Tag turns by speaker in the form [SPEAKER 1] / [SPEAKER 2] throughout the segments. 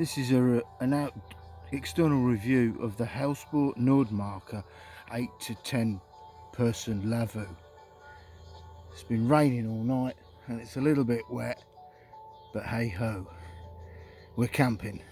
[SPEAKER 1] This is an external review of the Helsport Nordmarka 8 to 10 person Lavvu. It's been raining all night and it's a little bit wet, but hey ho, we're camping.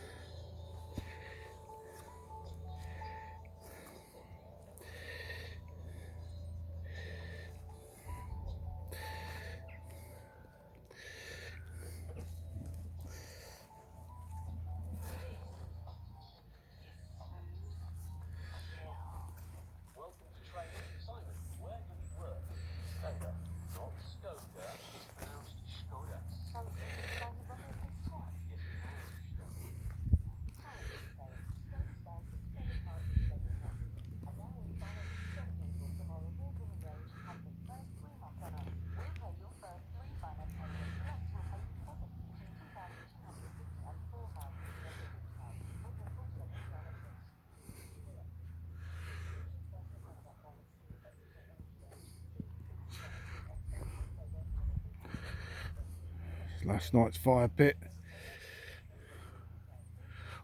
[SPEAKER 1] Last night's fire pit,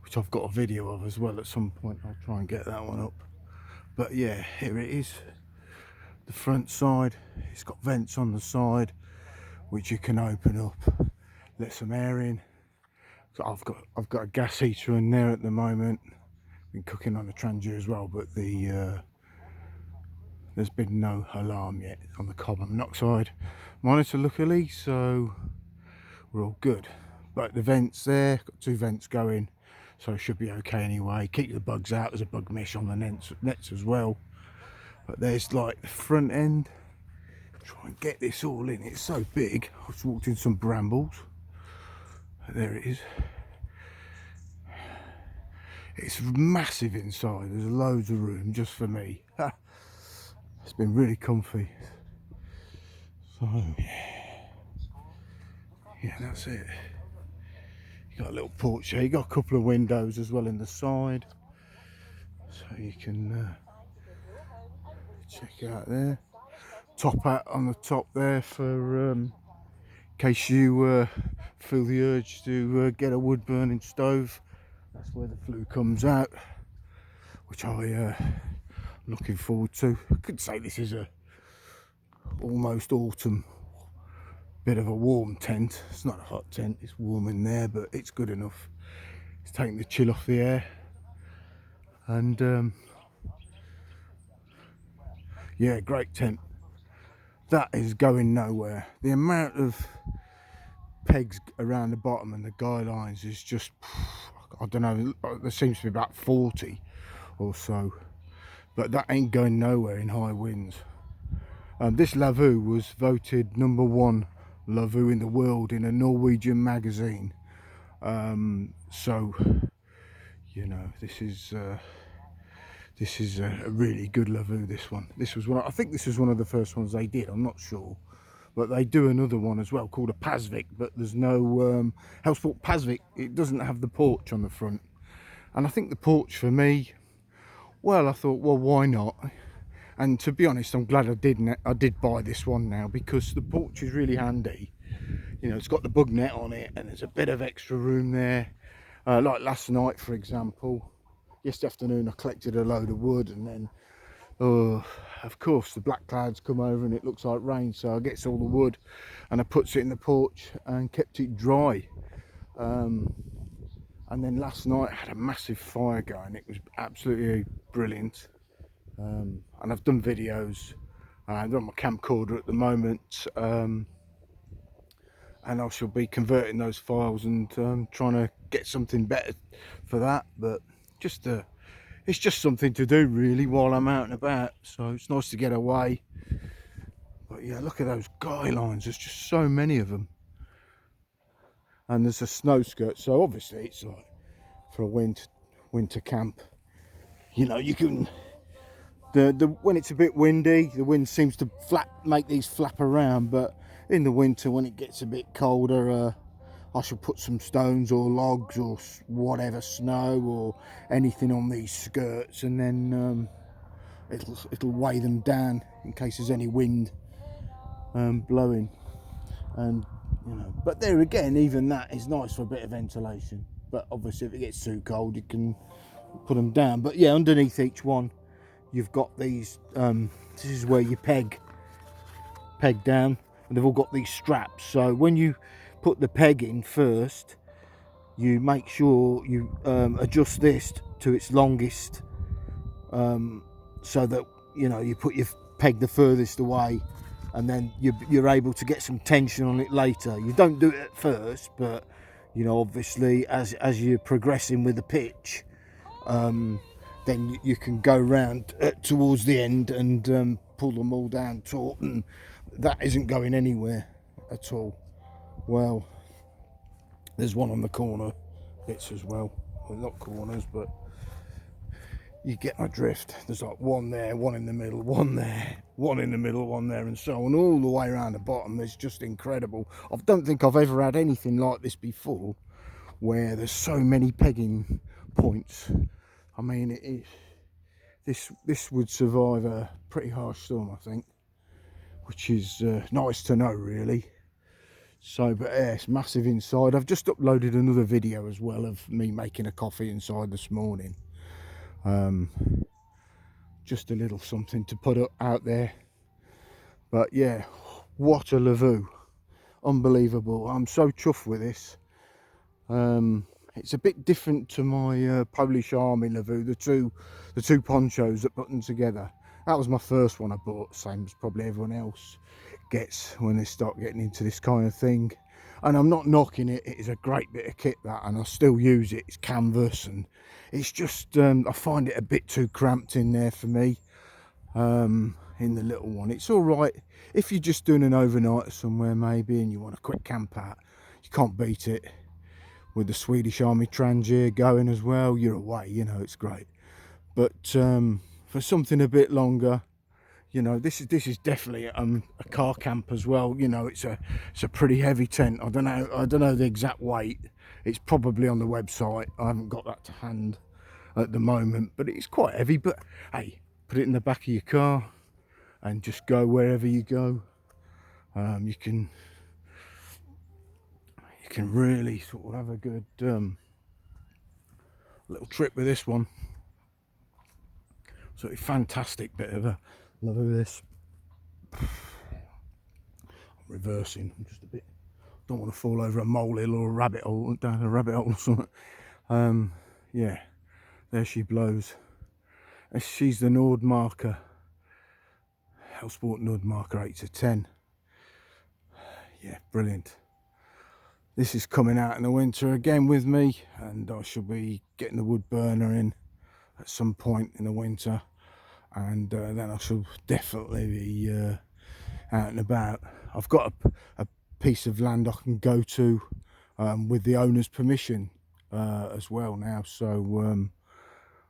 [SPEAKER 1] which I've got a video of as well at some point. I'll try and get that one up. But yeah, here it is, the front side. It's got vents on the side which you can open up, let some air in. So I've got a gas heater in there at the moment. Been cooking on the Trangia as well, but there's been no alarm yet on the carbon monoxide monitor, luckily, so we're all good. But the vents there, got two vents going, so it should be okay anyway. Keep the bugs out. There's a bug mesh on the nets as well. But there's like the front end. Try and get this all in. It's so big. I just walked in some brambles. There it is. It's massive inside. There's loads of room just for me. It's been really comfy. So yeah, that's it. You got a little porch here. You got a couple of windows as well in the side, so you can check it out there. Top hat on the top there for in case you feel the urge to get a wood burning stove. That's where the flue comes out, which I'm looking forward to. I could say this is a almost autumn, bit of a warm tent. It's not a hot tent, it's warm in there, but it's good enough. It's taking the chill off the air. And yeah, great tent. That is going nowhere. The amount of pegs around the bottom and the guy lines is just, I don't know, there seems to be about 40 or so, but that ain't going nowhere in high winds. This Lavvu was voted #1 Lavvu in the world in a Norwegian magazine. So you know, this is a really good Lavvu. This was one. I think this was one of the first ones they did. I'm not sure, but they do another one as well called a Pasvik. But there's no Helsport Pasvik. It doesn't have the porch on the front, and I think the porch for me, well, I thought, well, why not? And to be honest, I'm glad I did buy this one now, because the porch is really handy. You know, it's got the bug net on it, and there's a bit of extra room there. Like last night, for example, yesterday afternoon, I collected a load of wood, and then, of course, the black clouds come over and it looks like rain. So I gets all the wood and I puts it in the porch and kept it dry. And then last night I had a massive fire going. It was absolutely brilliant. And I've done videos. I've got my camcorder at the moment, and I shall be converting those files and trying to get something better for that. But it's just something to do really while I'm out and about, so it's nice to get away. But yeah, look at those guy lines. There's just so many of them, and there's a snow skirt, so obviously it's like for a winter camp. You know, you can. When it's a bit windy, the wind seems to make these flap around, but in the winter when it gets a bit colder, I shall put some stones or logs or whatever, snow or anything on these skirts, and then it'll weigh them down in case there's any wind blowing. And you know, but there again, even that is nice for a bit of ventilation. but obviously if it gets too cold you can put them down. But yeah, underneath each one you've got these, this is where you peg down, and they've all got these straps. So when you put the peg in first, you make sure you adjust this to its longest, so that you put your peg the furthest away, and then you're able to get some tension on it later. You don't do it at first, but obviously as you're progressing with the pitch, then you can go round towards the end and pull them all down taut, and that isn't going anywhere at all. Well, there's one on the corner bits as well. Well, not corners, but you get my drift. There's like one there, one in the middle, one there, one in the middle, one there, and so on, all the way around the bottom. It's just incredible. I don't think I've ever had anything like this before, where there's so many pegging points. I mean, this would survive a pretty harsh storm, I think, which is nice to know, really. So, but yeah, it's massive inside. I've just uploaded another video as well of me making a coffee inside this morning. Just a little something to put out there. But yeah, what a Lavvu. Unbelievable. I'm so chuffed with this. It's a bit different to my Polish Army Lavvu, the two ponchos that button together. That was my first one I bought, same as probably everyone else gets when they start getting into this kind of thing. And I'm not knocking it, it is a great bit of kit, that, and I still use it. It's canvas, and it's just I find it a bit too cramped in there for me, in the little one. It's all right if you're just doing an overnight somewhere maybe and you want a quick camp out. You can't beat it. With the Swedish Army Trangier going as well, you're away, it's great. But for something a bit longer, this is definitely a car camp as well. It's a pretty heavy tent. I don't know the exact weight. It's probably on the website. I haven't got that to hand at the moment, but it's quite heavy. But hey, put it in the back of your car and just go wherever you go. You can really sort of have a good little trip with this one. So it's a fantastic bit of a love of this. I'm reversing. I'm just a bit, don't want to fall over a molehill or a rabbit hole, down a rabbit hole or something. Yeah, there she blows. She's the Nordmarka Helsport Nordmarka 8-10. Yeah, brilliant. This is coming out in the winter again with me, and I shall be getting the wood burner in at some point in the winter, and then I shall definitely be out and about. I've got a piece of land I can go to with the owner's permission as well now, so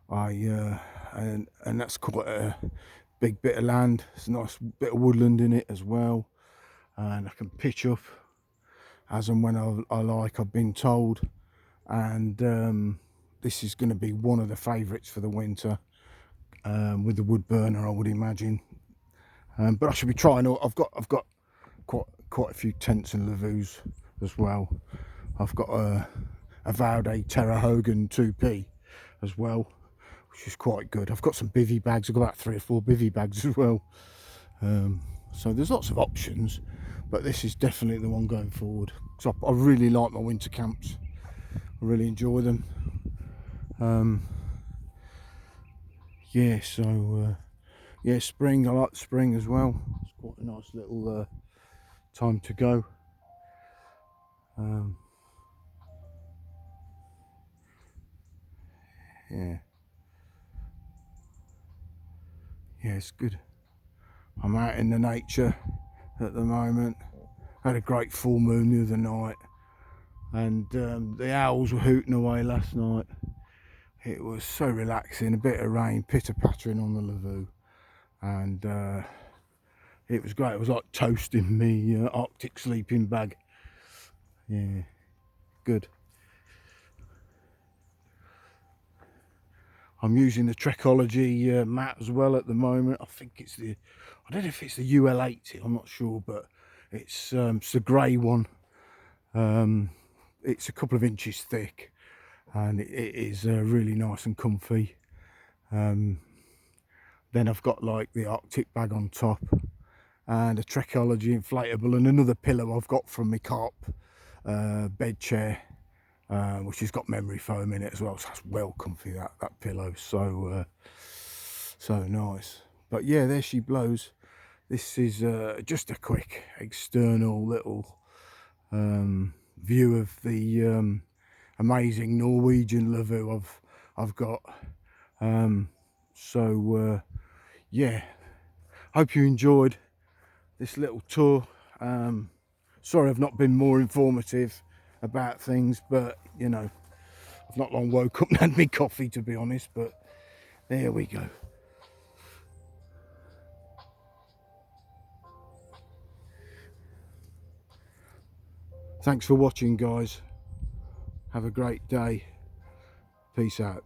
[SPEAKER 1] and that's quite a big bit of land. There's a nice bit of woodland in it as well, and I can pitch up as and when I like, I've been told. And this is going to be one of the favourites for the winter, with the wood burner, I would imagine. But I should be trying. I've got quite a few tents and Lavvus as well. I've got a Vaude Terra Hogan 2P as well, which is quite good. I've got some bivvy bags. I've got about 3 or 4 bivvy bags as well. So there's lots of options, but this is definitely the one going forward. So I really like my winter camps. I really enjoy them. Yeah, so yeah, spring, I like spring as well. It's quite a nice little time to go. Yeah, it's good. I'm out in the nature at the moment. I had a great full moon the other night, and the owls were hooting away last night. It was so relaxing. A bit of rain pitter pattering on the Lavvu, and it was great. It was like toasting me Arctic sleeping bag. Yeah, good. I'm using the Trekology mat as well at the moment. I think it's I don't know if it's the UL80, I'm not sure, but it's the grey one. It's a couple of inches thick, and it is really nice and comfy. Then I've got like the Arctic bag on top, and a Trekology inflatable, and another pillow I've got from my cop bed chair, which has got memory foam in it as well, so that's well comfy, that pillow. So so nice. But yeah, there she blows. This is just a quick external little view of the amazing Norwegian Lavvu I've got. So yeah, hope you enjoyed this little tour. Sorry I've not been more informative about things, but you know, I've not long woke up and had me coffee, to be honest, but there we go. Thanks for watching, guys. Have a great day. Peace out.